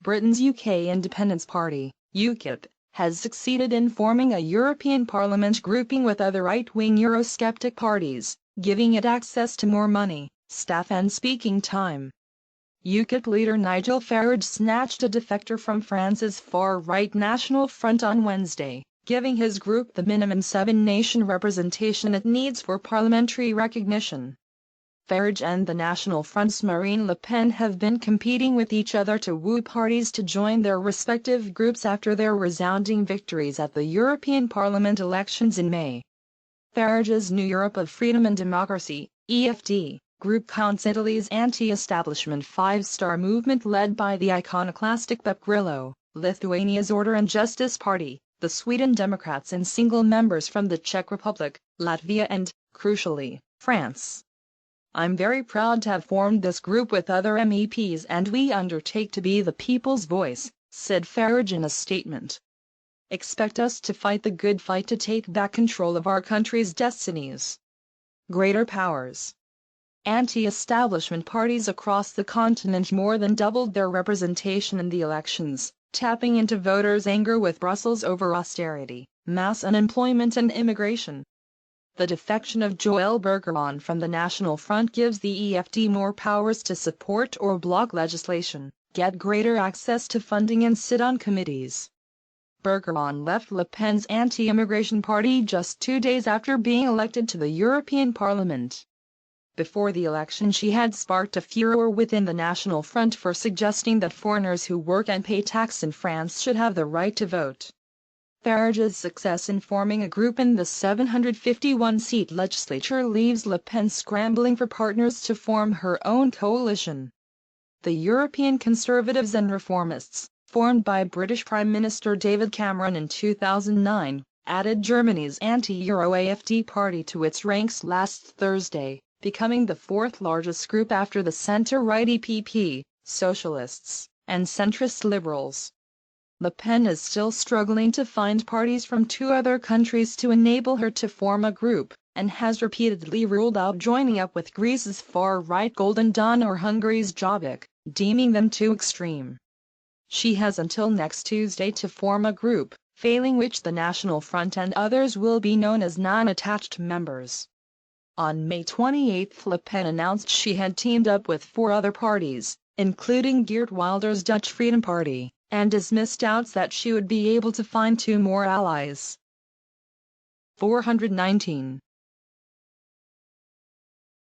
Britain's UK Independence Party, UKIP, has succeeded in forming a European Parliament grouping with other right-wing Eurosceptic parties, giving it access to more money, staff and speaking time. UKIP leader Nigel Farage snatched a defector from France's far-right National Front on Wednesday, giving his group the minimum 7-nation representation it needs for parliamentary recognition. Farage and the National Front's Marine Le Pen have been competing with each other to woo parties to join their respective groups after their resounding victories at the European Parliament elections in May. Farage's New Europe of Freedom and Democracy, EFD, group counts Italy's anti-establishment five-star movement led by the iconoclastic Beppe Grillo, Lithuania's Order and Justice Party, the Sweden Democrats and single members from the Czech Republic, Latvia and, crucially, France. I'm very proud to have formed this group with other MEPs and we undertake to be the people's voice, said Farage in a statement. Expect us to fight the good fight to take back control of our country's destinies. Greater powers. Anti-establishment parties across the continent more than doubled their representation in the elections, tapping into voters' anger with Brussels over austerity, mass unemployment and immigration. The defection of Joël Bergeron from the National Front gives the EFD more powers to support or block legislation, get greater access to funding and sit on committees. Bergeron left Le Pen's anti-immigration party just 2 days after being elected to the European Parliament. Before the election she had sparked a furor within the National Front for suggesting that foreigners who work and pay tax in France should have the right to vote. Farage's success in forming a group in the 751-seat legislature leaves Le Pen scrambling for partners to form her own coalition. The European Conservatives and Reformists, formed by British Prime Minister David Cameron in 2009, added Germany's anti-Euro AfD party to its ranks last Thursday, becoming the fourth largest group after the centre-right EPP, Socialists, and centrist Liberals. Le Pen is still struggling to find parties from 2 other countries to enable her to form a group, and has repeatedly ruled out joining up with Greece's far-right Golden Dawn or Hungary's Jobbik, deeming them too extreme. She has until next Tuesday to form a group, failing which the National Front and others will be known as non-attached members. On May 28 Le Pen announced she had teamed up with 4 other parties, including Geert Wilder's Dutch Freedom Party, and dismissed doubts that she would be able to find 2 more allies. 419.